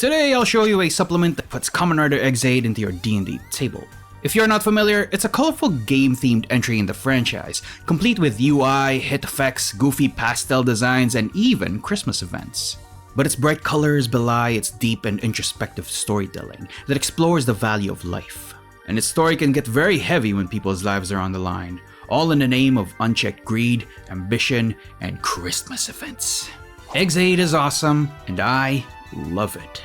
Today I'll show you a supplement that puts Kamen Rider Ex-Aid into your D&D table. If you're not familiar, it's a colorful game-themed entry in the franchise, complete with UI, hit effects, goofy pastel designs, and even Christmas events. But its bright colors belie its deep and introspective storytelling that explores the value of life. And its story can get very heavy when people's lives are on the line, all in the name of unchecked greed, ambition, and Christmas events. Ex-Aid is awesome, and I love it.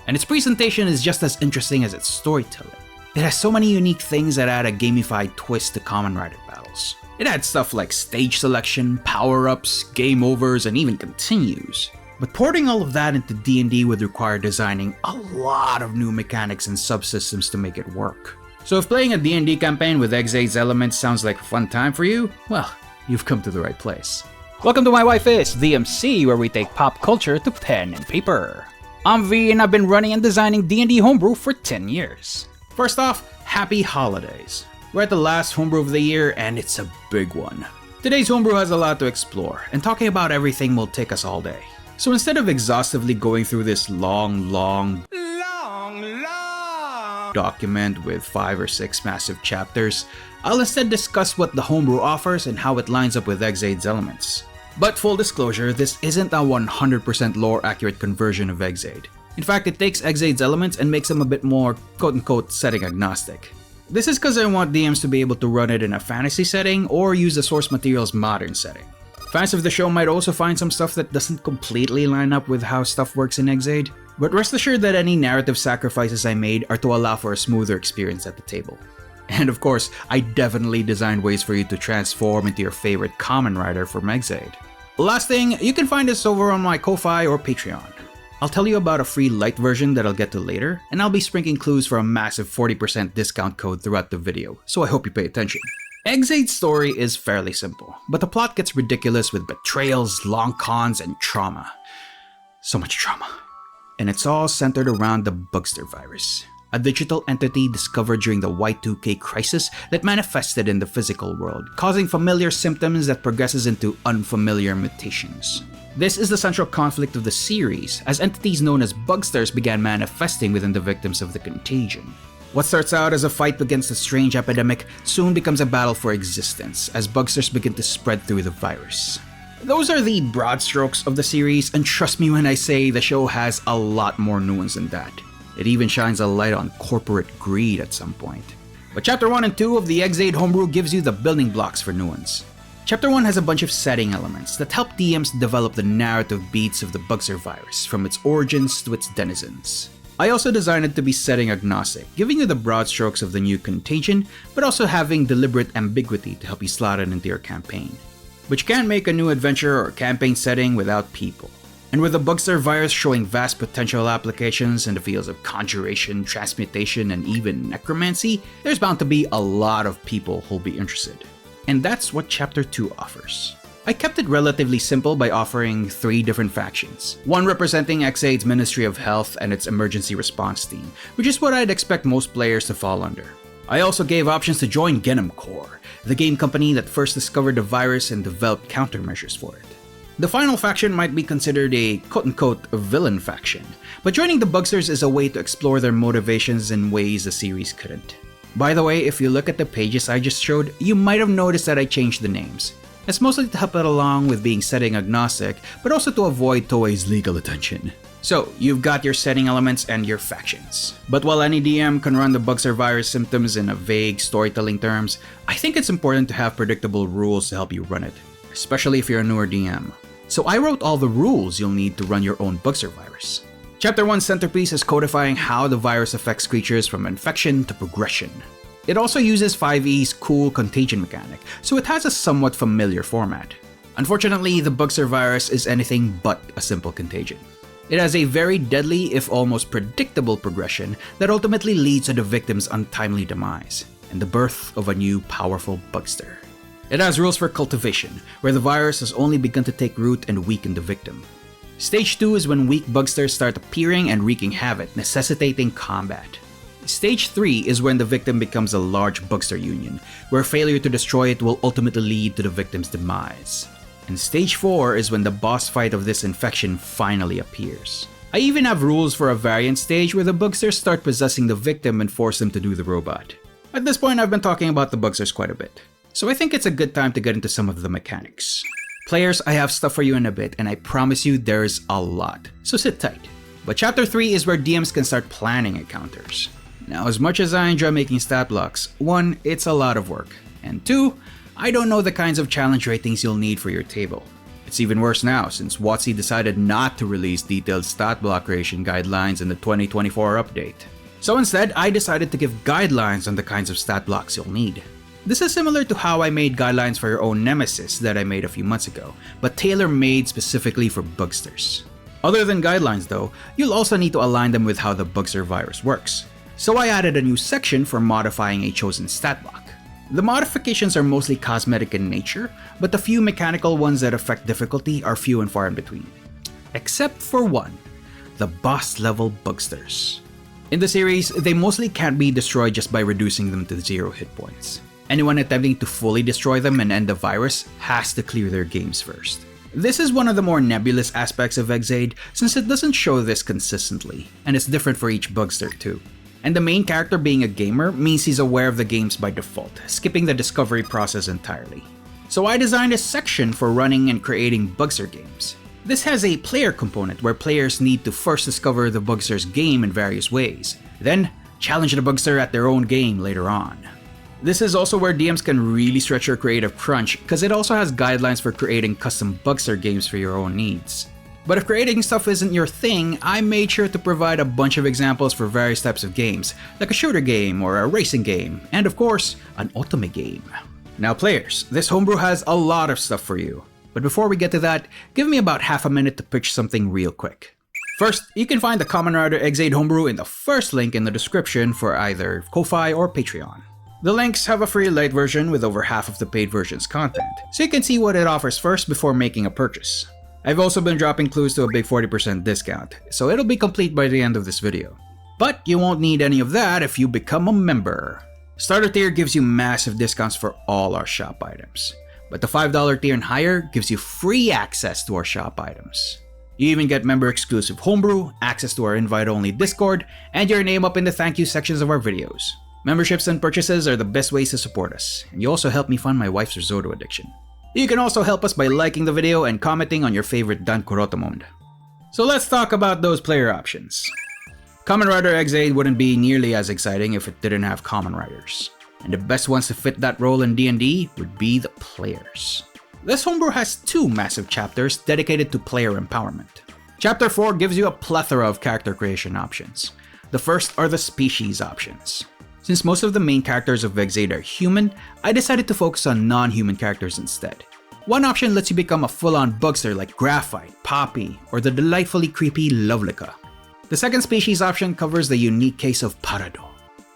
And its presentation is just as interesting as its storytelling. It has so many unique things that add a gamified twist to Kamen Rider battles. It adds stuff like stage selection, power-ups, game overs, and even continues. But porting all of that into D&D would require designing a lot of new mechanics and subsystems to make it work. So if playing a D&D campaign with Ex-Aid's elements sounds like a fun time for you, well, you've come to the right place. Welcome to My Wife Is, the MC, where we take pop culture to pen and paper. I'm V and I've been running and designing D&D Homebrew for 10 years. First off, happy holidays. We're at the last homebrew of the year and it's a big one. Today's homebrew has a lot to explore, and talking about everything will take us all day. So instead of exhaustively going through this long document with 5 or 6 massive chapters, I'll instead discuss what the homebrew offers and how it lines up with Ex-Aid's elements. But full disclosure, this isn't a 100% lore-accurate conversion of Ex-Aid. In fact, it takes Ex-Aid's elements and makes them a bit more quote-unquote setting agnostic. This is because I want DMs to be able to run it in a fantasy setting or use the source material's modern setting. Fans of the show might also find some stuff that doesn't completely line up with how stuff works in Ex-Aid, but rest assured that any narrative sacrifices I made are to allow for a smoother experience at the table. And of course, I definitely designed ways for you to transform into your favorite Kamen Rider from Ex-Aid. Last thing, you can find this over on my Ko-Fi or Patreon. I'll tell you about a free light version that I'll get to later, and I'll be sprinkling clues for a massive 40% discount code throughout the video, so I hope you pay attention. Ex-Aid's story is fairly simple, but the plot gets ridiculous with betrayals, long cons, and trauma. So much trauma. And it's all centered around the Bugster virus, a digital entity discovered during the Y2K crisis that manifested in the physical world, causing familiar symptoms that progresses into unfamiliar mutations. This is the central conflict of the series, as entities known as Bugsters began manifesting within the victims of the contagion. What starts out as a fight against a strange epidemic soon becomes a battle for existence, as Bugsters begin to spread through the virus. Those are the broad strokes of the series, and trust me when I say the show has a lot more nuance than that. It even shines a light on corporate greed at some point. But Chapter 1 and 2 of the Ex-Aid Homebrew gives you the building blocks for nuance. Chapter 1 has a bunch of setting elements that help DMs develop the narrative beats of the Bugster virus, from its origins to its denizens. I also designed it to be setting agnostic, giving you the broad strokes of the new contagion, but also having deliberate ambiguity to help you slot it into your campaign. But you can't make a new adventure or campaign setting without people. And with the Bugster virus showing vast potential applications in the fields of conjuration, transmutation, and even necromancy, there's bound to be a lot of people who'll be interested. And that's what Chapter 2 offers. I kept it relatively simple by offering 3 different factions. One representing Ex-Aid's Ministry of Health and its emergency response team, which is what I'd expect most players to fall under. I also gave options to join Genom Corps, the game company that first discovered the virus and developed countermeasures for it. The final faction might be considered a quote-unquote villain faction, but joining the Bugsters is a way to explore their motivations in ways the series couldn't. By the way, if you look at the pages I just showed, you might have noticed that I changed the names. It's mostly to help it along with being setting agnostic, but also to avoid Toei's legal attention. So, you've got your setting elements and your factions. But while any DM can run the Bugster virus symptoms in a vague storytelling terms, I think it's important to have predictable rules to help you run it, especially if you're a newer DM. So I wrote all the rules you'll need to run your own Bugster virus. Chapter 1's centerpiece is codifying how the virus affects creatures from infection to progression. It also uses 5E's cool contagion mechanic, so it has a somewhat familiar format. Unfortunately, the Bugster virus is anything but a simple contagion. It has a very deadly, if almost predictable progression that ultimately leads to the victim's untimely demise, and the birth of a new powerful Bugster. It has rules for cultivation, where the virus has only begun to take root and weaken the victim. Stage 2 is when weak Bugsters start appearing and wreaking havoc, necessitating combat. Stage 3 is when the victim becomes a large Bugster union, where failure to destroy it will ultimately lead to the victim's demise. And Stage 4 is when the boss fight of this infection finally appears. I even have rules for a variant stage where the bugsters start possessing the victim and force them to do the robot. At this point, I've been talking about the bugsters quite a bit, so I think it's a good time to get into some of the mechanics. Players, I have stuff for you in a bit, and I promise you there's a lot, so sit tight. But Chapter 3 is where DMs can start planning encounters. Now, as much as I enjoy making stat blocks, 1, it's a lot of work, and 2, I don't know the kinds of challenge ratings you'll need for your table. It's even worse now since WotC decided not to release detailed stat block creation guidelines in the 2024 update. So instead, I decided to give guidelines on the kinds of stat blocks you'll need. This is similar to how I made guidelines for your own Nemesis that I made a few months ago, but tailor-made specifically for bugsters. Other than guidelines though, you'll also need to align them with how the bugster virus works. So I added a new section for modifying a chosen stat block. The modifications are mostly cosmetic in nature, but the few mechanical ones that affect difficulty are few and far in between. Except for one, the boss level bugsters. In the series, they mostly can't be destroyed just by reducing them to 0 hit points. Anyone attempting to fully destroy them and end the virus has to clear their games first. This is one of the more nebulous aspects of Ex-Aid since it doesn't show this consistently, and it's different for each bugster too. And the main character being a gamer means he's aware of the games by default, skipping the discovery process entirely. So I designed a section for running and creating bugster games. This has a player component where players need to first discover the bugster's game in various ways, then challenge the bugster at their own game later on. This is also where DMs can really stretch your creative crunch because it also has guidelines for creating custom bugster games for your own needs. But if creating stuff isn't your thing, I made sure to provide a bunch of examples for various types of games, like a shooter game or a racing game, and of course, an otome game. Now players, this homebrew has a lot of stuff for you. But before we get to that, give me about half a minute to pitch something real quick. First, you can find the Kamen Rider Ex-Aid homebrew in the first link in the description for either Ko-Fi or Patreon. The links have a free light version with over half of the paid version's content, so you can see what it offers first before making a purchase. I've also been dropping clues to a big 40% discount, so it'll be complete by the end of this video. But you won't need any of that if you become a member. Starter tier gives you massive discounts for all our shop items, but the $5 tier and higher gives you free access to our shop items. You even get member-exclusive homebrew, access to our invite-only Discord, and your name up in the thank you sections of our videos. Memberships and purchases are the best ways to support us, and you also help me fund my wife's risotto addiction. You can also help us by liking the video and commenting on your favorite Dan Kuroto mode. So let's talk about those player options. Kamen Rider Ex-Aid wouldn't be nearly as exciting if it didn't have Kamen Riders, and the best ones to fit that role in D&D would be the players. This homebrew has 2 massive chapters dedicated to player empowerment. Chapter 4 gives you a plethora of character creation options. The first are the species options. Since most of the main characters of Ex-Aid are human, I decided to focus on non-human characters instead. One option lets you become a full-on bugster like Graphite, Poppy, or the delightfully creepy Lovelica. The second species option covers the unique case of Parado.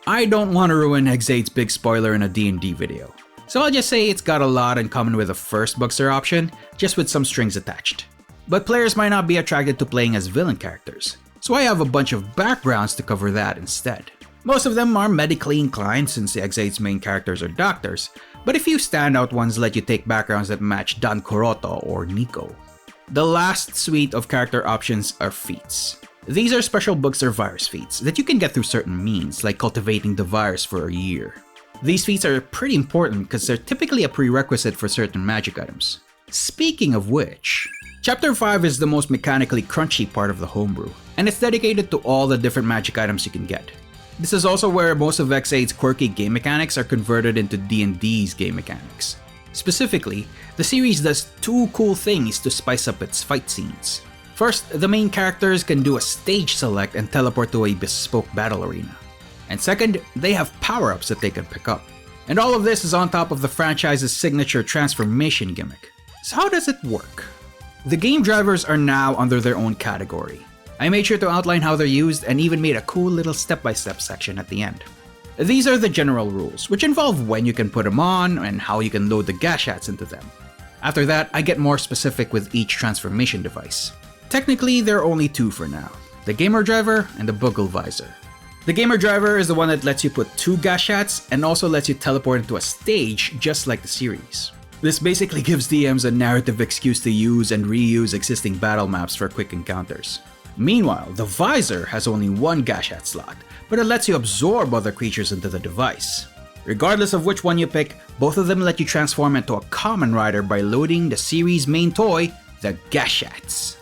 I don't want to ruin Ex-Aid's big spoiler in a D&D video, so I'll just say it's got a lot in common with the first bugster option, just with some strings attached. But players might not be attracted to playing as villain characters, so I have a bunch of backgrounds to cover that instead. Most of them are medically inclined since Ex-Aid's main characters are doctors, but a few standout ones let you take backgrounds that match Dan Kuroto or Nico. The last suite of character options are feats. These are special bugster virus feats that you can get through certain means, like cultivating the virus for a year. These feats are pretty important because they're typically a prerequisite for certain magic items. Speaking of which, Chapter 5 is the most mechanically crunchy part of the homebrew, and it's dedicated to all the different magic items you can get. This is also where most of Ex-Aid's quirky game mechanics are converted into D&D's game mechanics. Specifically, the series does 2 cool things to spice up its fight scenes. First, the main characters can do a stage select and teleport to a bespoke battle arena. And second, they have power-ups that they can pick up. And all of this is on top of the franchise's signature transformation gimmick. So how does it work? The game drivers are now under their own category. I made sure to outline how they're used and even made a cool little step-by-step section at the end. These are the general rules, which involve when you can put them on and how you can load the gashats into them. After that, I get more specific with each transformation device. Technically, there are only 2 for now, the Gamer Driver and the Bugle Visor. The Gamer Driver is the one that lets you put 2 gashats and also lets you teleport into a stage just like the series. This basically gives DMs a narrative excuse to use and reuse existing battle maps for quick encounters. Meanwhile, the visor has only one Gashat slot, but it lets you absorb other creatures into the device. Regardless of which one you pick, both of them let you transform into a Kamen Rider by loading the series' main toy, the Gashats.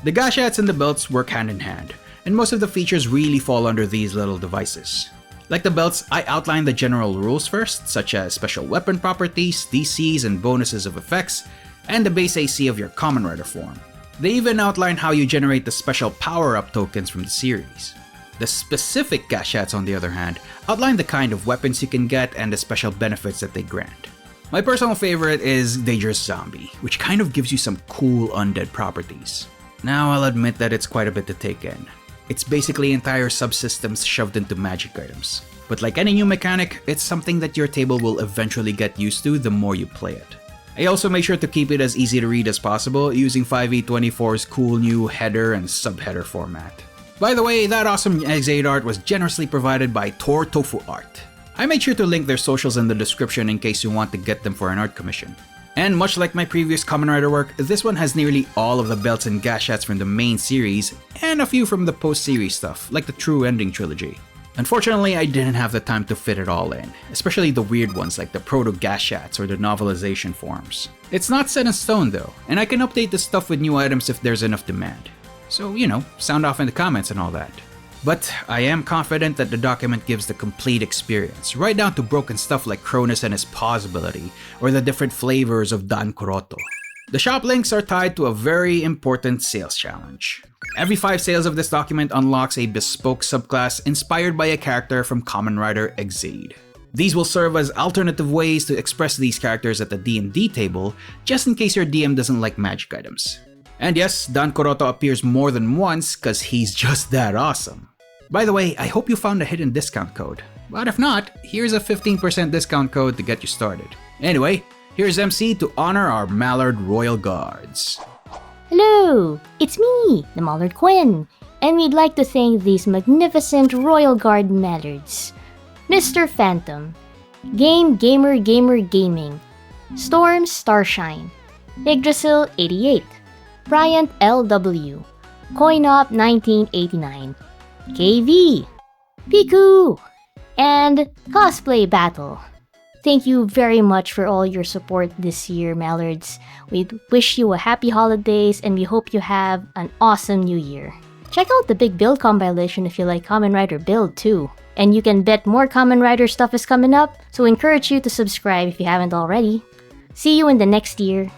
The Gashats and the belts work hand in hand, and most of the features really fall under these little devices. Like the belts, I outlined the general rules first, such as special weapon properties, DCs and bonuses of effects, and the base AC of your Kamen Rider form. They even outline how you generate the special power-up tokens from the series. The specific Gashats, on the other hand, outline the kind of weapons you can get and the special benefits that they grant. My personal favorite is Dangerous Zombie, which kind of gives you some cool undead properties. Now I'll admit that it's quite a bit to take in. It's basically entire subsystems shoved into magic items. But like any new mechanic, it's something that your table will eventually get used to the more you play it. I also make sure to keep it as easy to read as possible using 5e24's cool new header and subheader format. By the way, that awesome Ex-Aid art was generously provided by Tortofuart. I made sure to link their socials in the description in case you want to get them for an art commission. And much like my previous Kamen Rider work, this one has nearly all of the belts and Gashats from the main series, and a few from the post-series stuff, like the True Ending trilogy. Unfortunately, I didn't have the time to fit it all in, especially the weird ones like the Proto-Gashats or the novelization forms. It's not set in stone though, and I can update the stuff with new items if there's enough demand. So, sound off in the comments and all that. But I am confident that the document gives the complete experience, right down to broken stuff like Cronus and his pause ability, or the different flavors of Dan Kuroto. The shop links are tied to a very important sales challenge. Every 5 sales of this document unlocks a bespoke subclass inspired by a character from Kamen Rider Ex-Aid. These will serve as alternative ways to express these characters at the D&D table, just in case your DM doesn't like magic items. And yes, Dan Kuroto appears more than once cause he's just that awesome. By the way, I hope you found a hidden discount code. But if not, here's a 15% discount code to get you started. Anyway, here's MC to honor our Mallard Royal Guards. Hello, it's me, the Mallard Quinn, and we'd like to thank these magnificent Royal Guard Mallards. Mr. Phantom, Gamer Gaming, Storm Starshine, Yggdrasil 88, Bryant LW, Coinop 1989, KV, Piku, and Cosplay Battle. Thank you very much for all your support this year, Mallards. We wish you a happy holidays and we hope you have an awesome new year. Check out the big build compilation if you like Kamen Rider build too. And you can bet more Kamen Rider stuff is coming up, so encourage you to subscribe if you haven't already. See you in the next year.